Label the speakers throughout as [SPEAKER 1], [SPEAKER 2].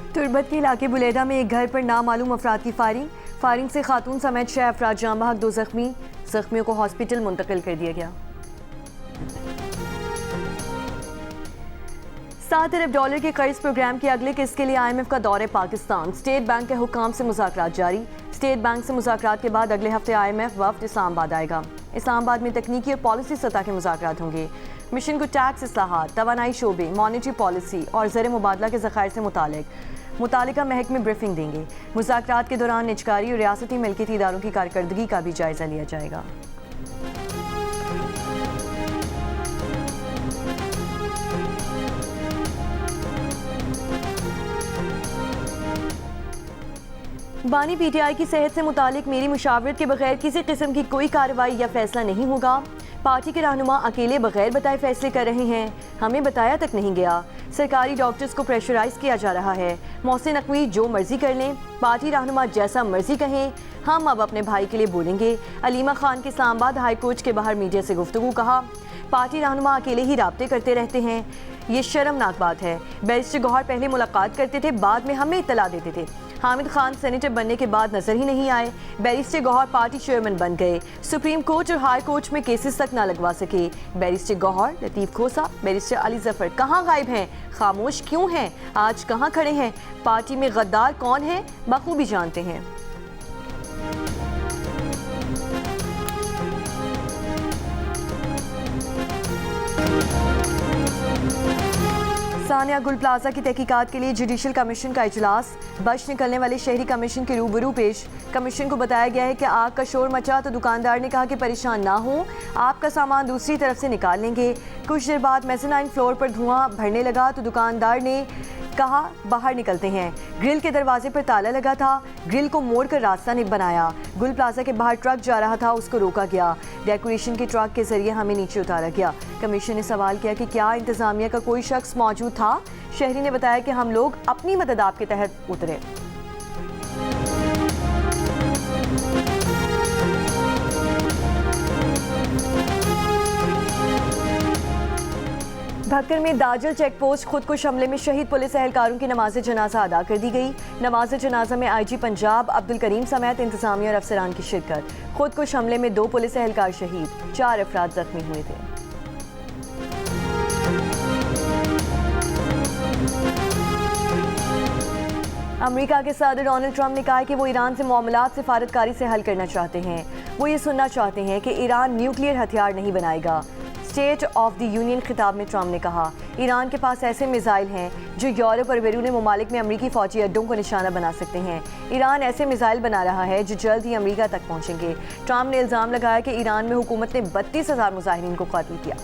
[SPEAKER 1] तुर्बत के इलाके बुलेडा में एक घर पर नामालूम अफराद की फायरिंग से खातून समेत 6 अफराद जाम बहक, 2 जख्मियों को हॉस्पिटल मुंतकिल कर दिया गया। $7 अरब के कर्ज प्रोग्राम की अगले किस्त के लिए IMF का दौरे पाकिस्तान। स्टेट बैंक के हुक्काम से मुज़ाकरात जारी। स्टेट बैंक से मुज़ाकरात के बाद अगले हफ्ते IMF वफ्द इस्लामाबाद आएगा। इस्लामाबाद में तकनीकी और पॉलिसी सतह के मुज़ाकरात होंगे। मिशन को टैक्स इस्लाहात, तवानाई शोबे, मॉनेटरी पॉलिसी और ज़र मुबादला के ज़खायर से मुतालिका महकमे ब्रीफिंग देंगे। मुज़ाकरात के दौरान निजकारी और रियासती मिल्कियती इदारों की कारकर्दगी का भी जायज़ा लिया जाएगा। बानी PTI की सेहत से मुतालिक मेरी मुशावरत के बगैर किसी किस्म की कोई कार्रवाई या फैसला नहीं होगा। पार्टी के रहनुमा अकेले बगैर बताए फैसले कर रहे हैं, हमें बताया तक नहीं गया। सरकारी डॉक्टर्स को प्रेशराइज किया जा रहा है। मोहसिन नकवी जो मर्जी कर लें, पार्टी रहनुमा जैसा मर्जी कहें, हम अब अपने भाई के लिए बोलेंगे। अलीमा खान के इस्लामाबाद हाई कोर्ट के बाहर मीडिया से गुफ्तगू। कहा, पार्टी रहनुमा अकेले ही राब्ते करते रहते हैं, ये शर्मनाक बात है। बैरिस्टर गौहर पहले मुलाकात करते थे, बाद में हमें इत्तला देते थे। हामिद खान सेनेटर बनने के बाद नजर ही नहीं आए। बैरिस्टर गौहर पार्टी चेयरमैन बन गए, सुप्रीम कोर्ट और हाई कोर्ट में केसेस तक ना लगवा सके। बैरिस्टर गौहर, लतीफ़ खोसा, बैरिस्टर अली जफर कहाँ गायब हैं, खामोश क्यों हैं, आज कहाँ खड़े हैं? पार्टी में गद्दार कौन है बखूबी जानते हैं। सानिया गुल प्लाजा की तहकीकात के लिए जुडिशल कमीशन का इजलास। बश निकलने वाले शहरी कमीशन के रूबरू पेश। कमीशन को बताया गया है कि आग का शोर मचा तो दुकानदार ने कहा कि परेशान ना हो, आपका सामान दूसरी तरफ से निकाल लेंगे। कुछ देर बाद मेज़नाइन फ्लोर पर धुआं भरने लगा तो दुकानदार ने कहा बाहर निकलते हैं। ग्रिल के दरवाजे पर ताला लगा था, ग्रिल को मोड़कर रास्ता नहीं बनाया। गुल प्लाजा के बाहर ट्रक जा रहा था, उसको रोका गया। डेकोरेशन के ट्रक के जरिए हमें नीचे उतारा गया। कमीशन ने सवाल किया कि क्या इंतजामिया का कोई शख्स मौजूद था? शहरी ने बताया कि हम लोग अपनी मदद आपके तहत उतरे। भक्कर में दाजल चेक पोस्ट खुदकुश हमले में शहीद पुलिस एहलकारों की नमाज जनाजा अदा कर दी गई। नमाज जनाजा में IG पंजाब अब्दुल करीम समेत इंतजामिया और अफसरान की शिरकत। खुदकुश हमले में 2 पुलिस एहलकार शहीद, 4 अफराद जख्मी हुए थे। अमेरिका के सदर डोनाल्ड ट्रंप ने कहा है कि वो ईरान से मामलात सिफारतकारी से हल करना चाहते हैं। वो ये सुनना चाहते हैं कि ईरान न्यूक्लियर हथियार नहीं बनाएगा। स्टेट ऑफ द यूनियन खिताब में ट्रंप ने कहा, ईरान के पास ऐसे मिसाइल हैं जो यूरोप और बैरून मुमालिक में अमरीकी फौजी अड्डों को निशाना बना सकते हैं। ईरान ऐसे मिसाइल बना रहा है जो जल्द ही अमरीका तक पहुंचेंगे। ट्रंप ने इल्ज़ाम लगाया कि ईरान में हुकूमत ने 32,000 मुजाहिरीन को कत्ल किया।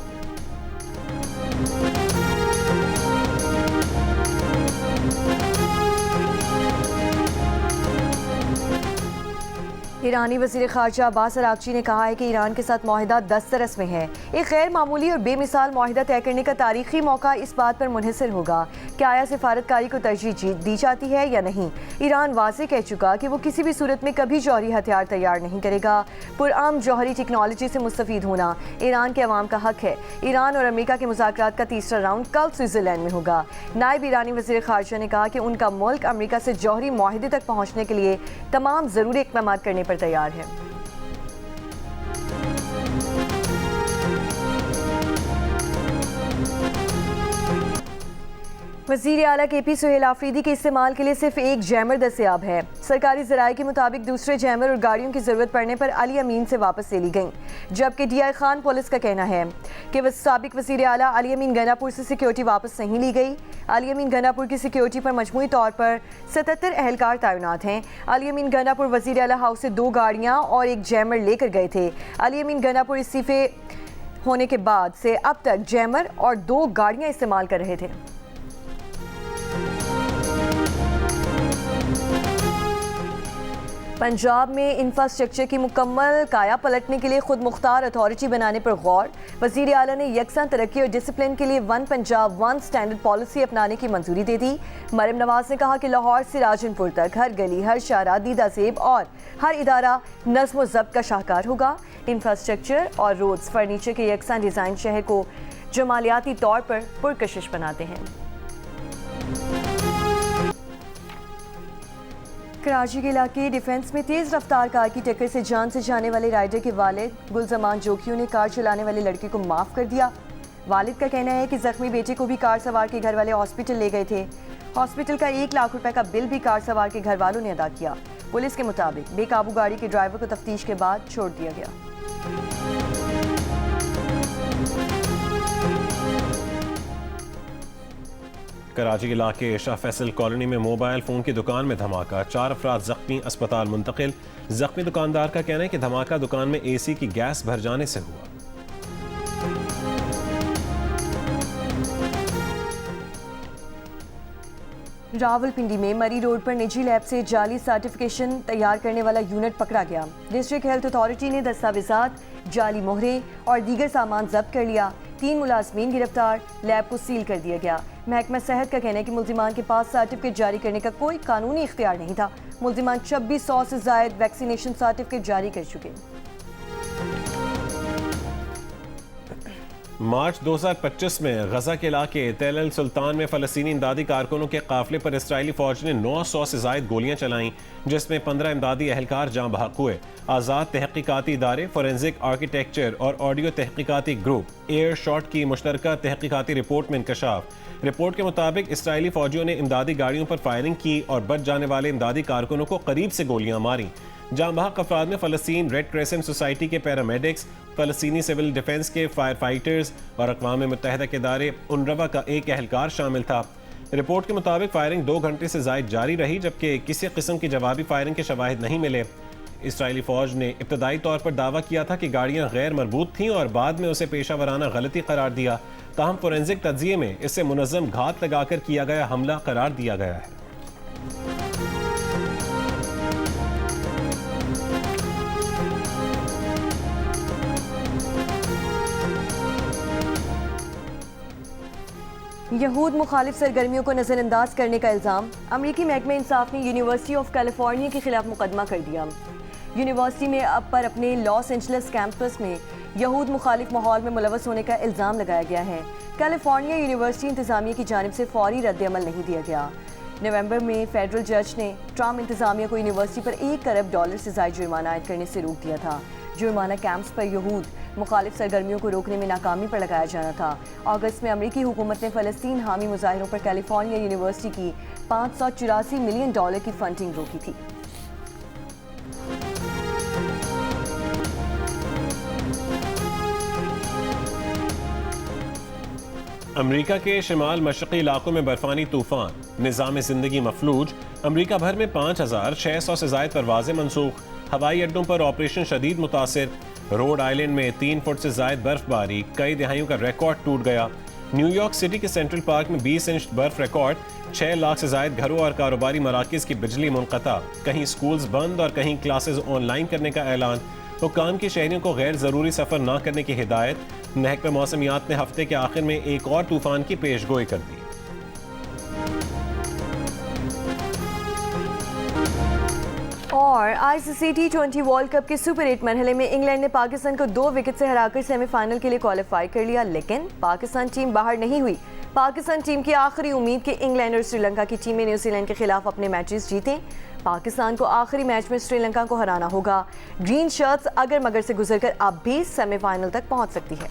[SPEAKER 1] ईरानी वज़ीर ख़ारजा अब्बास अराग़ची ने कहा है कि ईरान के साथ मुआहिदा दस्तरस में है। एक गैर मामूली और बेमिसाल मुआहिदा तय करने का तारीखी मौका इस बात पर मुनहसर होगा कि आया सिफारतकारी को तरजीह दी जाती है या नहीं। ईरान वाज़ेह कह चुका कि वो किसी भी सूरत में कभी जौहरी हथियार तैयार नहीं करेगा। पुरअमन जौहरी टेक्नोलॉजी से मुस्तफ़ीद होना ईरान के अवाम का हक है। ईरान और अमेरिका के मुज़ाकरात का तीसरा राउंड कल स्विट्ज़रलैंड में होगा। नायब ईरानी वज़ीर ख़ारजा ने कहा कि उनका मुल्क अमेरिका से जौहरी मुआहिदे तक पहुँचने के लिए तमाम ज़रूरी इक़दाम करने पर तैयार है। वज़ीर आला KP सुहेल आफरीदी के इस्तेमाल के लिए सिर्फ एक जैमर दस्तयाब है। सरकारी ज़राए के मुताबिक दूसरे जैमर और गाड़ियों की ज़रूरत पड़ने पर अली अमीन से वापस ले ली गई, जबकि DI खान पुलिस का कहना है कि साबिक वज़ीर आला अली अमीन गनापुर से सिक्योरिटी वापस नहीं ली गई। अली अमीन गनापुर की सिक्योरिटी पर मजमूई तौर पर 77 एहलकार तैनात हैं। अली अमीन गनापुर वज़ीर आला हाउस से 2 गाड़ियाँ और एक जैमर लेकर गए थे। अली अमीन गनापुर इस्तीफे होने के बाद से अब तक जैमर और 2 गाड़ियाँ इस्तेमाल कर रहे थे। पंजाब में इंफ्रास्ट्रक्चर की मुकम्मल काया पलटने के लिए खुद मुख्तार अथॉरिटी बनाने पर गौर। वज़ीर आला ने यकसा तरक्की और डिसिप्लिन के लिए 1 पंजाब 1 स्टैंडर्ड पॉलिसी अपनाने की मंजूरी दे दी। मरियम नवाज ने कहा कि लाहौर से राजनपुर तक हर गली, हर शारा, दीदा सेब और हर इदारा नज़्म व ज़ब्त का शाहकार होगा। इंफ्रास्ट्रक्चर और रोड्स फर्नीचर के यकसा डिज़ाइन शहर को जमालियाती तौर पर पुरकशिश बनाते हैं। कराची के इलाके डिफेंस में तेज रफ्तार कार की टक्कर से जान से जाने वाले राइडर के वालिद गुलजमान जोखियों ने कार चलाने वाले लड़के को माफ कर दिया। वालिद का कहना है कि जख्मी बेटे को भी कार सवार के घर वाले हॉस्पिटल ले गए थे। हॉस्पिटल का 1 लाख रुपए का बिल भी कार सवार के घर वालों ने अदा किया। पुलिस के मुताबिक बेकाबू गाड़ी के ड्राइवर को तफ्तीश के बाद छोड़ दिया गया।
[SPEAKER 2] कराची के इलाके शाह फैसल कॉलोनी में मोबाइल फ़ोन की दुकान में धमाका, 4 अफराद जख्मी, अस्पताल मुंतकिल। जख्मी दुकानदार का कहना है कि धमाका दुकान में एसी की गैस भर जाने से हुआ।
[SPEAKER 1] रावलपिंडी में मरी रोड पर निजी लैब से जाली सर्टिफिकेशन तैयार करने वाला यूनिट पकड़ा गया। डिस्ट्रिक्ट हेल्थ अथॉरिटी ने दस्तावेजात, जाली मोहरे और दीगर सामान जब्त कर लिया। 3 मुलाजमीन गिरफ्तार, लैब को सील कर दिया गया। महकमा सेहत का कहना है कि मुल्जिमान के पास सर्टिफिकेट जारी करने का कोई कानूनी इख्तियार नहीं था। मुल्जिमान 2600 से जायद वैक्सीनेशन सर्टिफिकेट जारी कर चुके।
[SPEAKER 2] मार्च 2025 में गजा के इलाके तेल अल सुल्तान में फ़लस्तीनी इमदादी कारकुनों के काफिले पर इसराइली फौज ने 900 से जायद गोलियां चलाईं, जिसमें 15 इमदादी एहलकार जाँ बहक हुए। आज़ाद तहकीकाती इदारे, फोरेंसिक आर्किटेक्चर और ऑडियो तहकीकाती ग्रुप एयर शॉट की मुश्तरका तहकीकाती रिपोर्ट में इंकशाफ। रिपोर्ट के मुताबिक इसराइली फौजियों ने इमदादी गाड़ियों पर फायरिंग की और बच जाने वाले इमदादी कारकुनों को करीब से गोलियां मारी। जाँ बहक अफराद में फ़लस्तीन रेड क्रेसेंट सोसाइटी के पैरामेडिक्स, फ़लस्तीनी सिविल डिफेंस के फायर फाइटर्स और अक़वाम मुत्तहिदा के इदारे उनरवा का एक एहलकार शामिल था। रिपोर्ट के मुताबिक फायरिंग 2 घंटे से ज़ायद जारी रही, जबकि किसी किस्म की जवाबी फायरिंग के शवाहिद नहीं मिले। इसराइली फ़ौज ने इब्तदाई तौर पर दावा किया था कि गाड़ियाँ गैर मरबूत थीं और बाद में उसे पेशा वराना गलती करार दिया। ताहम फोरेंसिक तज्जिये में इसे मुनज़्ज़म घात लगाकर किया गया हमला करार दिया गया है।
[SPEAKER 1] यहूद मुखालिफ सरगर्मियों को नजरअंदाज करने का इल्ज़ाम। अमरीकी महकमे इंसाफ ने यूनिवर्सिटी ऑफ कैलिफोर्निया के खिलाफ मुकदमा कर दिया। यूनिवर्सिटी में अब पर अपने लॉस एंजल्स कैंपस में यहूद मुखालिफ माहौल में मुलवस होने का इल्ज़ाम लगाया गया है। कैलिफोर्निया यूनिवर्सिटी इंतज़ामिया की जानिब से फौरी रद्द-ए-अमल नहीं दिया गया। नवंबर में फेडरल जज ने ट्रम्प इंतज़ामिया को यूनिवर्सिटी पर $1 अरब से ज़ायद जुर्माना आयद करने से रोक दिया था। जुर्माना कैंप्स पर यहूद मुखालिफ सरगर्मियों को रोकने में नाकामी पर लगाया जाना था। अगस्त में अमरीकी हुकूमत ने फ़लस्तीन हामी मुजाहिरों पर कैलिफोर्निया यूनिवर्सिटी की $584 मिलियन की फंडिंग रोकी थी।
[SPEAKER 2] अमरीका के शिमाल मशरक़ी इलाकों में बर्फानी तूफान, निज़ाम ज़िंदगी मफलूज। अमरीका भर में 5600 से ज़ायद परवाज़ें मनसूख। हवाई अड्डों पर ऑपरेशन शदीद मुतासिर। रोड आइलैंड में 3 फुट से ज़ायद बर्फबारी, कई दिहाइयों का रिकॉर्ड टूट गया। न्यूयॉर्क सिटी के सेंट्रल पार्क में 20 इंच बर्फ रिकॉर्ड। 6 लाख से ज़ायद घरों और कारोबारी मराकज़ की बिजली मुनक़ता। कहीं स्कूल्स बंद और कहीं क्लासेस ऑनलाइन करने का ऐलान। हुक्काम की शहरियों को गैर ज़रूरी सफ़र न करने की हिदायत। महकमा मौसमियात ने हफ्ते के आखिर में एक और तूफ़ान की पेशगोई कर दी।
[SPEAKER 1] और ICC T20 वर्ल्ड कप के सुपर 8 मरहले में इंग्लैंड ने पाकिस्तान को 2 विकेट से हराकर सेमीफाइनल के लिए क्वालिफाई कर लिया, लेकिन पाकिस्तान टीम बाहर नहीं हुई। पाकिस्तान टीम की आखिरी उम्मीद कि इंग्लैंड और श्रीलंका की टीमें न्यूजीलैंड के खिलाफ अपने मैचेस जीतें। पाकिस्तान को आखिरी मैच में श्रीलंका को हराना होगा। ग्रीन शर्ट्स अगर मगर से गुजरकर अब भी सेमीफाइनल तक पहुंच सकती है।